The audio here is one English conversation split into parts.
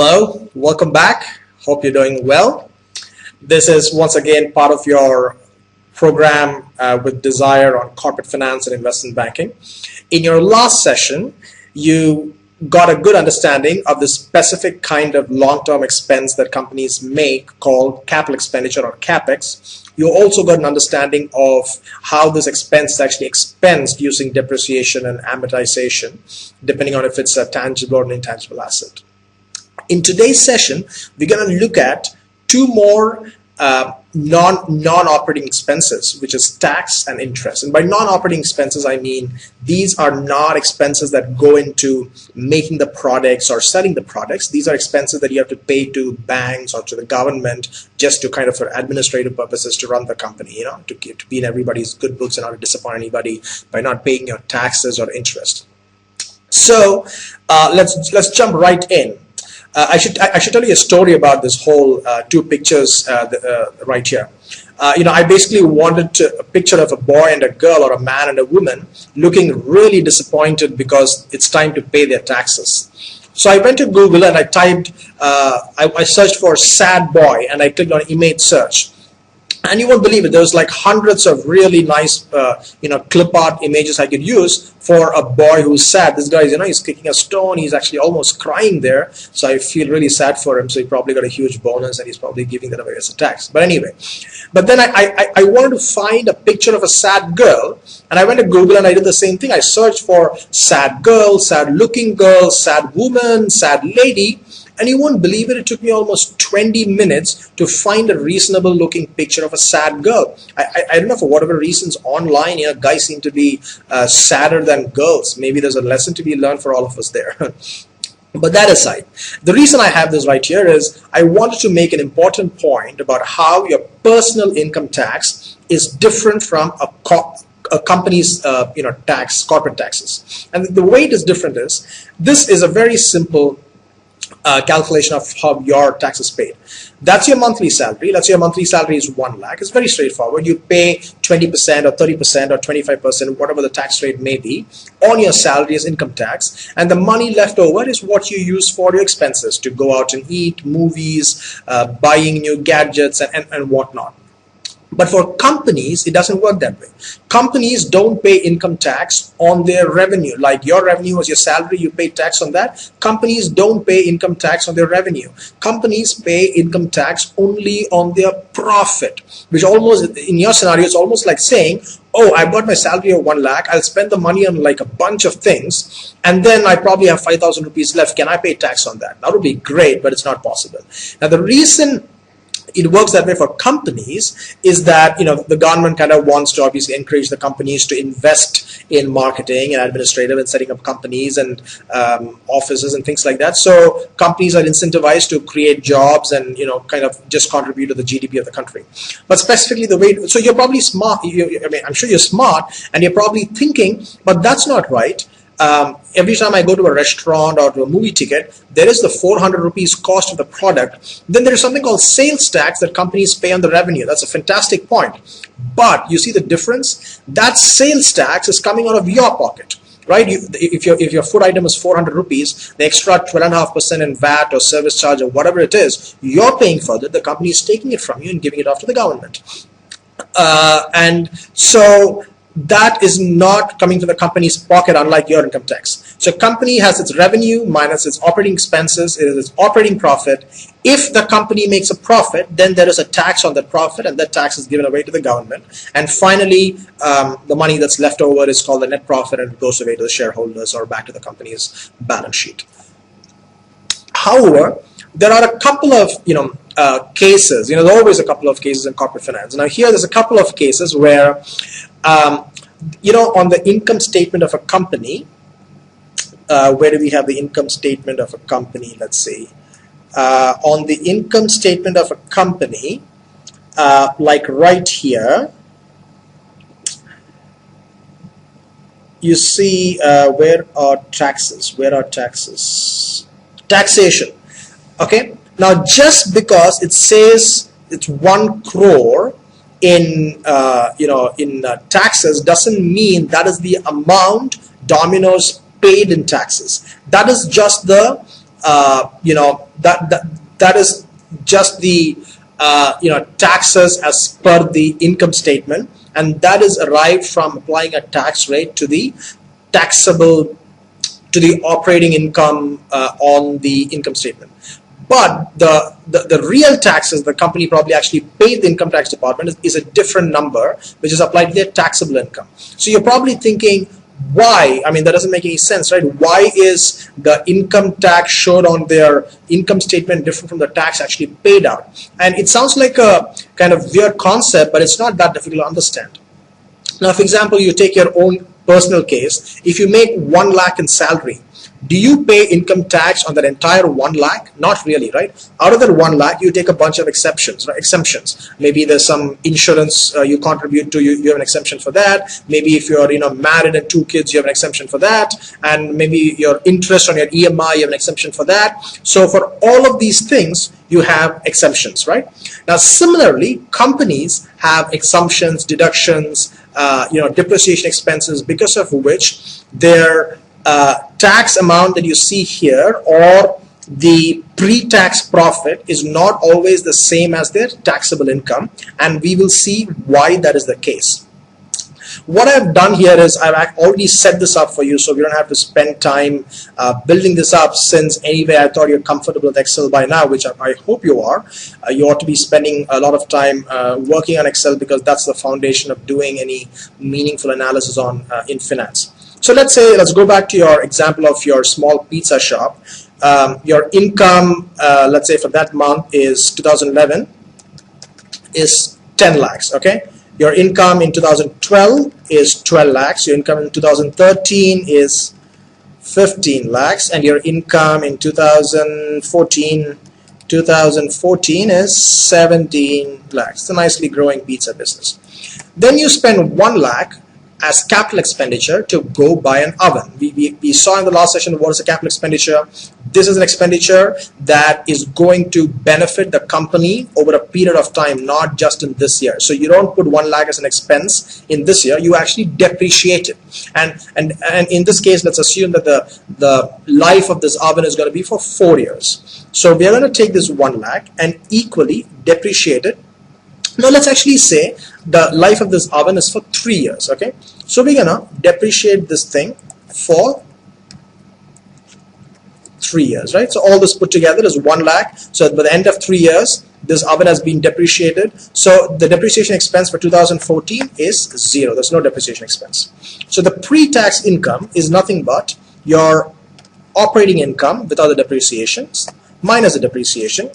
Hello, welcome back. Hope you're doing well. This is once again part of your program with Desire on corporate finance and investment banking. In your last session, you got a good understanding of the specific kind of long-term expense that companies make called capital expenditure or CapEx. You also got an understanding of how this expense is actually expensed using depreciation and amortization, depending on if it's a tangible or an intangible asset. In today's session, we're going to look at two more non-operating expenses, which is tax and interest. And by non-operating expenses, I mean these are not expenses that go into making the products or selling the products. These are expenses that you have to pay to banks or to the government just to kind of for administrative purposes to run the company, to be in everybody's good books and not to disappoint anybody by not paying your taxes or interest. So let's jump right in. I should tell you a story about this whole two pictures right here. I basically wanted a picture of a boy and a girl or a man and a woman looking really disappointed because it's time to pay their taxes. So I went to Google and I typed, I searched for sad boy and I clicked on image search. And you won't believe it, there's like hundreds of really nice, clip art images I could use for a boy who's sad. This guy, he's kicking a stone, he's actually almost crying there. So I feel really sad for him. So he probably got a huge bonus and he's probably giving that away as a tax. But anyway, but then I wanted to find a picture of a sad girl. And I went to Google and I did the same thing. I searched for sad girl, sad looking girl, sad woman, sad lady. And you won't believe it, it took me almost 20 minutes to find a reasonable looking picture of a sad girl. I don't know, for whatever reasons online, guys seem to be sadder than girls. Maybe there's a lesson to be learned for all of us there. But that aside, the reason I have this right here is I wanted to make an important point about how your personal income tax is different from a company's tax, corporate taxes. And the way it is different is, this is a very simple calculation of how your tax is paid. That's your monthly salary. Let's say your monthly salary is 1 lakh. It's very straightforward. You pay 20% or 30% or 25%, whatever the tax rate may be, on your salary as income tax. And the money left over is what you use for your expenses, to go out and eat, movies, buying new gadgets and whatnot. But for companies, it doesn't work that way. Companies don't pay income tax on their revenue. Like your revenue was your salary, you pay tax on that. Companies don't pay income tax on their revenue. Companies pay income tax only on their profit, which almost, in your scenario, it's almost like saying, oh, I've got my salary of 1 lakh, I'll spend the money on like a bunch of things, and then I probably have 5,000 rupees left. Can I pay tax on that? That would be great, but it's not possible. Now, the reason it works that way for companies is that the government kind of wants to obviously encourage the companies to invest in marketing and administrative and setting up companies and offices and things like that. So companies are incentivized to create jobs and kind of just contribute to the GDP of the country. But specifically the way, so you're probably smart. I'm sure you're smart and you're probably thinking, but that's not right. Every time I go to a restaurant or to a movie ticket, there is the 400 rupees cost of the product. Then there is something called sales tax that companies pay on the revenue. That's a fantastic point. But you see the difference? That sales tax is coming out of your pocket, right? If your food item is 400 rupees, the extra 12.5% in VAT or service charge or whatever it is, you're paying for that. The company is taking it from you and giving it off to the government. And so that is not coming to the company's pocket, unlike your income tax. So company has its revenue minus its operating expenses, it is its operating profit. If the company makes a profit, then there is a tax on that profit, and that tax is given away to the government. And finally, the money that's left over is called the net profit, and it goes away to the shareholders or back to the company's balance sheet. However, there are a couple of cases. There are always a couple of cases in corporate finance. Now here, there's a couple of cases where on the income statement of a company, where do we have the income statement of a company? Let's see. On the income statement of a company, like right here, you see where are taxes? Where are taxes? Taxation. Okay. Now, just because it says it's 1 crore in taxes doesn't mean that is the amount Domino's paid in taxes. That is just the that is just the taxes as per the income statement, and that is arrived from applying a tax rate to the taxable to the operating income on the income statement. But the real taxes the company probably actually paid the income tax department is a different number, which is applied to their taxable income. So you're probably thinking, why? I mean, that doesn't make any sense, right? Why is the income tax showed on their income statement different from the tax actually paid out? And it sounds like a kind of weird concept, but it's not that difficult to understand. Now, for example, you take your own personal case. If you make 1 lakh in salary, do you pay income tax on that entire 1 lakh? Not really, right? Out of that 1 lakh, you take a bunch of exceptions, right? Exemptions. Maybe there's some insurance you contribute to, you have an exemption for that. Maybe if you're married and 2 kids, you have an exemption for that. And maybe your interest on your EMI, you have an exemption for that. So for all of these things, you have exemptions, right? Now, similarly, companies have exemptions, deductions, depreciation expenses, because of which their tax amount that you see here, or the pre-tax profit, is not always the same as their taxable income, and we will see why that is the case. What I've done here is I've already set this up for you, so we don't have to spend time building this up, since anyway I thought you're comfortable with Excel by now, which I hope you are. You ought to be spending a lot of time working on Excel, because that's the foundation of doing any meaningful analysis on in finance. So let's go back to your example of your small pizza shop. Your income, let's say for that month is 2011, is 10 lakhs, okay? Your income in 2012 is 12 lakhs. Your income in 2013 is 15 lakhs. And your income in 2014 is 17 lakhs. It's a nicely growing pizza business. Then you spend 1 lakh as capital expenditure to go buy an oven. We saw in the last session what is a capital expenditure. This is an expenditure that is going to benefit the company over a period of time, not just in this year. So you don't put 1 lakh as an expense in this year, you actually depreciate it. And in this case, let's assume that the life of this oven is going to be for 4 years. So we are going to take this 1 lakh and equally depreciate it. Now let's actually say the life of this oven is for 3 years, okay? So we're gonna depreciate this thing for 3 years, right? So all this put together is 1 lakh. So by the end of 3 years, this oven has been depreciated. So the depreciation expense for 2014 is 0. There's no depreciation expense. So the pre-tax income is nothing but your operating income without the depreciations minus the depreciation.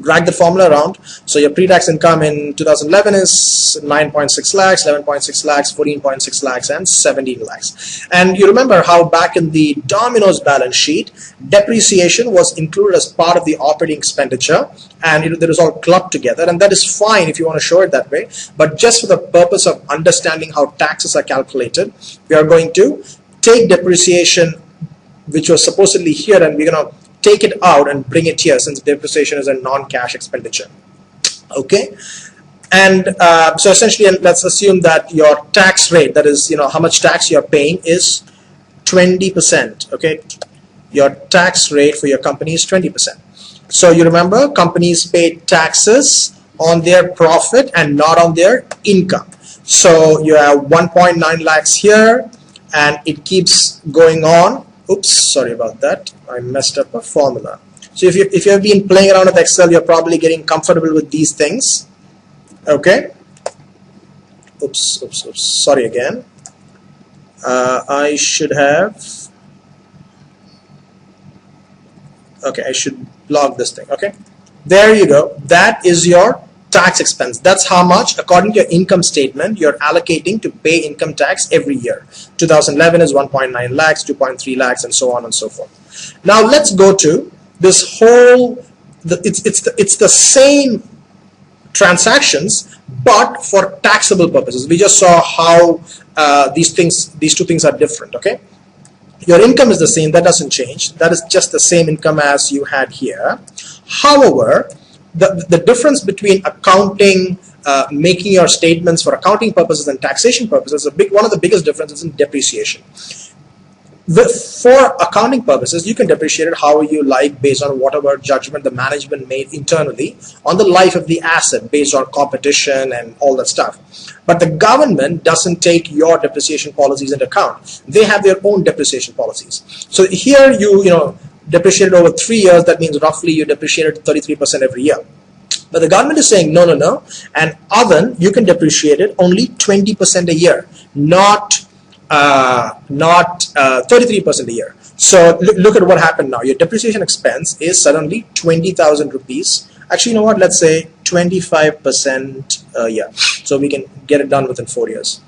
Drag the formula around. So your pre-tax income in 2011 is 9.6 lakhs, 11.6 lakhs, 14.6 lakhs, and 17 lakhs. And you remember how back in the Domino's balance sheet, depreciation was included as part of the operating expenditure, and it was all clubbed together, and that is fine if you want to show it that way. But just for the purpose of understanding how taxes are calculated, we are going to take depreciation, which was supposedly here, and we're going to take it out and bring it here, since depreciation is a non-cash expenditure. Okay, and so essentially, let's assume that your tax rate, that is, how much tax you're paying, is 20%. Okay, your tax rate for your company is 20%. So you remember, companies pay taxes on their profit and not on their income. So you have 1.9 lakhs here, and it keeps going on. Oops, sorry about that. I messed up a formula. So if you have been playing around with Excel, you're probably getting comfortable with these things. Okay. Oops. Sorry again. I should have. Okay, I should log this thing. Okay. There you go. That is your tax expense. That's how much, according to your income statement, you're allocating to pay income tax every year. 2011 is 1.9 lakhs, 2.3 lakhs, and so on and so forth. Now let's go to this whole. It's the same transactions, but for taxable purposes. We just saw how these two things are different. Okay, your income is the same. That doesn't change. That is just the same income as you had here. However, the difference between accounting, making your statements for accounting purposes and taxation purposes, one of the biggest differences in depreciation. For accounting purposes, you can depreciate it how you like based on whatever judgment the management made internally on the life of the asset based on competition and all that stuff. But the government doesn't take your depreciation policies into account. They have their own depreciation policies. So here you depreciate it over 3 years. That means roughly you depreciate it 33% every year. But the government is saying no. An oven, you can depreciate it only 20% a year, not 33% a year. So look at what happened now. Your depreciation expense is suddenly 20,000 rupees. Actually, you know what? Let's say 25% a year. So we can get it done within 4 years.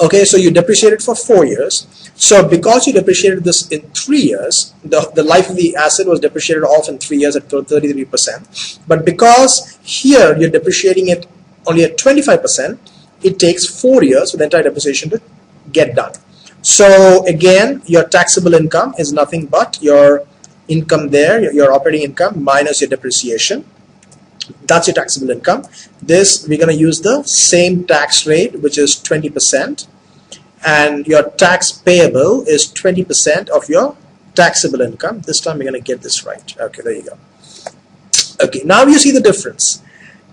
Okay, so you depreciate it for 4 years. So because you depreciated this in 3 years, the life of the asset was depreciated off in 3 years at 33%. But because here you're depreciating it only at 25%, it takes 4 years for the entire depreciation to get done. So again, your taxable income is nothing but your income there, your operating income minus your depreciation. That's your taxable income. This, we're going to use the same tax rate, which is 20. And your tax payable is 20% of your taxable income. This time we're going to get this right. Okay, there you go. Okay, now you see the difference.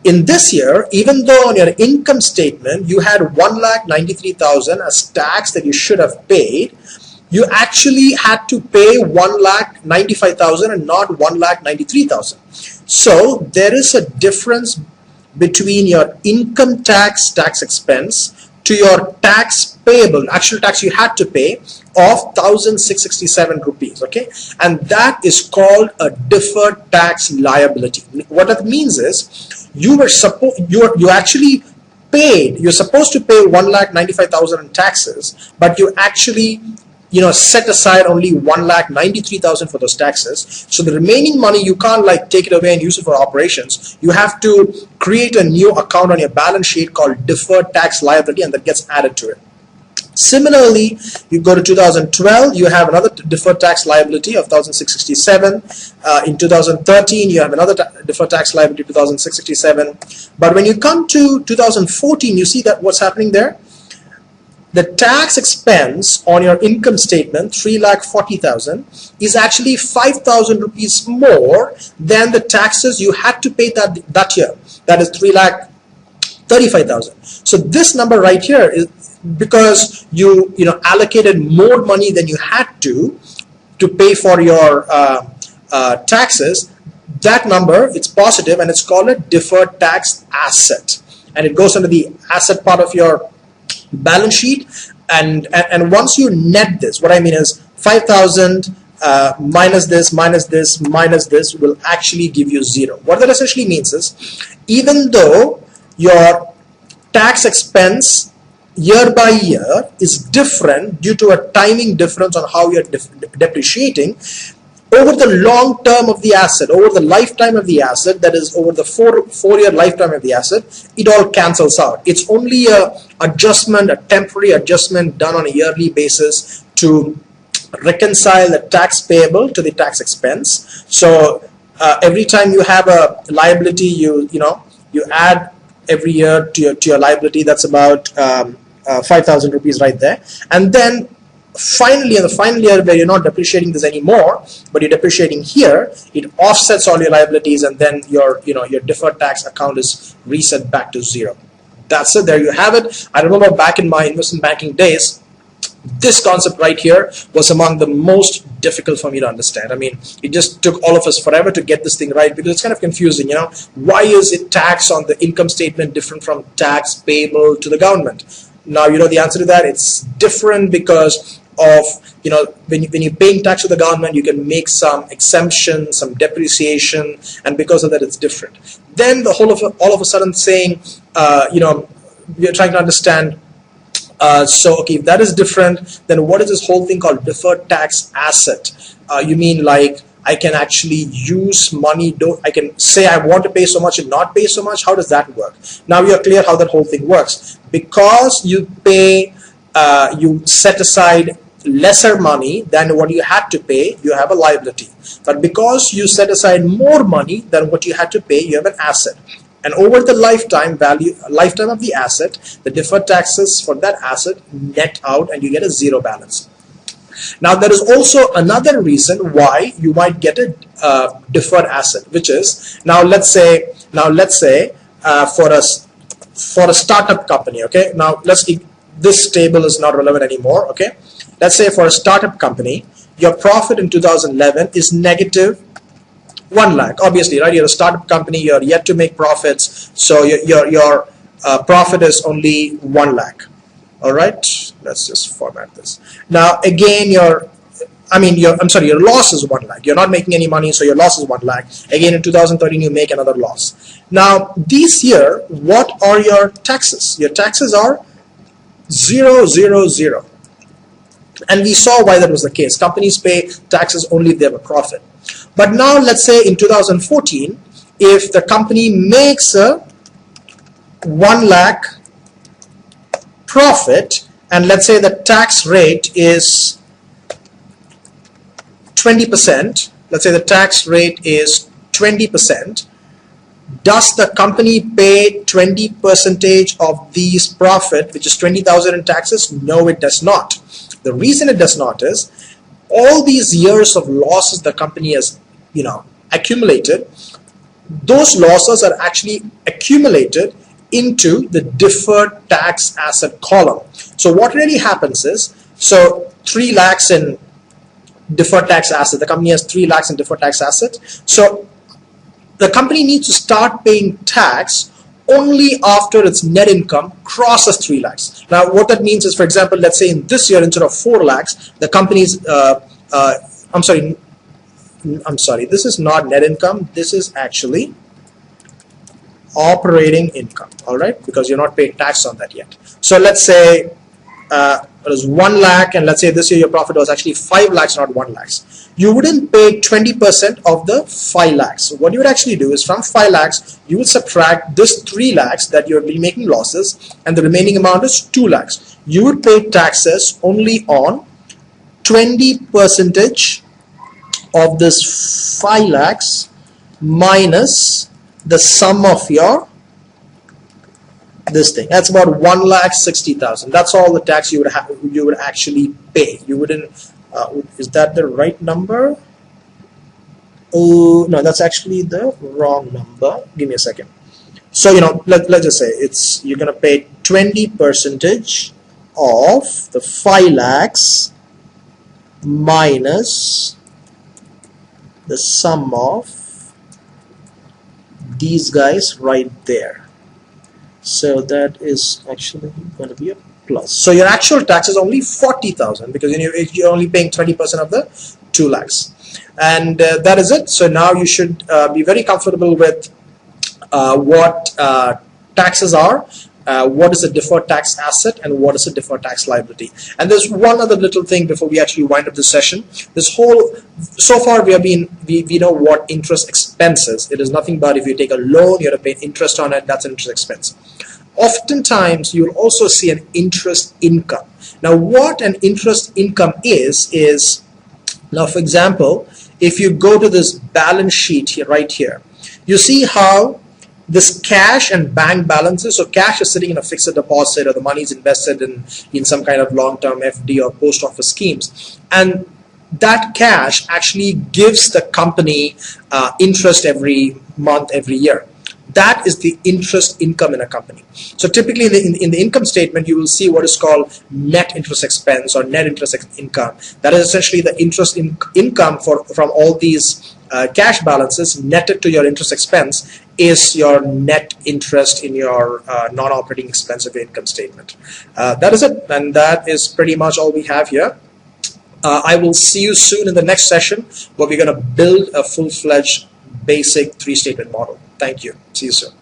In this year, even though on your income statement you had 1,93,000 as tax that you should have paid, you actually had to pay 1,95,000 and not 1,93,000. So there is a difference between your income tax expense to your tax payable, actual tax you had to pay of 1,667 rupees. Okay, and that is called a deferred tax liability. What that means is you're supposed to pay 1,95,000 in taxes, but you actually set aside only 1,93,000 for those taxes. So the remaining money, you can't like take it away and use it for operations. You have to create a new account on your balance sheet called deferred tax liability, and that gets added to it. Similarly, you go to 2012, you have another deferred tax liability of 1,667. In 2013, you have another deferred tax liability of 1,667. But when you come to 2014, you see that what's happening there? The tax expense on your income statement, 3,40,000, is actually 5,000 rupees more than the taxes you had to pay that year. That is 3,35,000. So this number right here is because you allocated more money than you had to pay for your taxes. That number, it's positive, and it's called a deferred tax asset, and it goes under the asset part of your balance sheet. And once you net this, what I mean is 5,000 minus this will actually give you 0. What that essentially means is, even though your tax expense year by year is different due to a timing difference on how you're depreciating, over the long term of the asset, over the lifetime of the asset, that is over the four-year lifetime of the asset, it all cancels out. It's only a temporary adjustment done on a yearly basis to reconcile the tax payable to the tax expense. So every time you have a liability, you add every year to your liability. That's about 5,000 rupees right there. And then finally, in the final year where you're not depreciating this anymore, but you're depreciating here, it offsets all your liabilities, and then your deferred tax account is reset back to 0. That's it. There you have it. I remember back in my investment banking days, this concept right here was among the most difficult for me to understand. I mean, it just took all of us forever to get this thing right, because it's kind of confusing. Why is it tax on the income statement different from tax payable to the government? Now you know the answer to that. It's different because of when you're paying tax to the government, you can make some exemption, some depreciation, and because of that, it's different. Then all of a sudden saying, we are trying to understand. So okay, if that is different, then what is this whole thing called deferred tax asset? You mean like I can actually use money? I can say I want to pay so much and not pay so much? How does that work? Now we are clear how that whole thing works. Because you pay, you set aside lesser money than what you had to pay, you have a liability. But because you set aside more money than what you had to pay, you have an asset. And over the lifetime of the asset, the deferred taxes for that asset net out, and you get a 0 balance. Now there is also another reason why you might get a deferred asset, which is now let's say for a startup company, okay, now this table is not relevant anymore, okay. Let's say for a startup company, your profit in 2011 is negative 1 lakh. Obviously, right? You're a startup company. You're yet to make profits, so your profit is only 1 lakh. All right. Let's just format this. Now, again, your loss is 1 lakh. You're not making any money, so your loss is 1 lakh. Again, in 2013, you make another loss. Now, this year, what are your taxes? Your taxes are 0, 0, 0. And we saw why that was the case. Companies pay taxes only if they have a profit. But now let's say in 2014, if the company makes a 1 lakh profit, and let's say the tax rate is 20%, let's say the tax rate is 20%, does the company pay 20% of these profit, which is 20,000 in taxes? No, it does not. The reason it does not is all these years of losses the company has, accumulated. Those losses are actually accumulated into the deferred tax asset column. So what really happens is, so 3 lakhs in deferred tax asset. The company has 3 lakhs in deferred tax asset. So the company needs to start paying tax only after its net income crosses 3 lakhs. Now, what that means is, for example, let's say in this year, instead of 4 lakhs, the company's, I'm sorry, this is not net income. This is actually operating income, all right, because you're not paying tax on that yet. So let's say it was 1 lakh, and let's say this year your profit was actually 5 lakhs, not 1 lakhs. You wouldn't pay 20% of the 5 lakhs. So what you would actually do is, from 5 lakhs, you would subtract this 3 lakhs that you'll be making losses, and the remaining amount is 2 lakhs. You would pay taxes only on 20% of this 5 lakhs minus the sum of your this thing. That's about 1,60,000. That's all the tax you would actually pay. You wouldn't. Is that the right number? Oh no, that's actually the wrong number. Give me a second. So let's just say you're gonna pay 20% of the 5 lakhs minus the sum of these guys right there. So that is actually going to be a plus. So your actual tax is only 40,000 because you're only paying 20% of the 2 lakhs. And that is it. So now you should be very comfortable with what taxes are, what is a deferred tax asset, and what is a deferred tax liability. And there's one other little thing before we actually wind up this session. So far we know what interest expense is. It is nothing but if you take a loan, you have to pay interest on it. That's an interest expense. Oftentimes you'll also see an interest income. Now what an interest income is now, for example, if you go to this balance sheet here, right here, you see how this cash and bank balances. So cash is sitting in a fixed deposit, or the money is invested in some kind of long-term FD or post office schemes, and that cash actually gives the company interest every month, every year. That is the interest income in a company. So typically in the income statement, you will see what is called net interest expense or net interest income. That is essentially the interest income from all these cash balances netted to your interest expense is your net interest in your non-operating expense of your income statement. That is it, and that is pretty much all we have here. I will see you soon in the next session where we're going to build a full-fledged basic 3-statement model. Thank you. See you soon.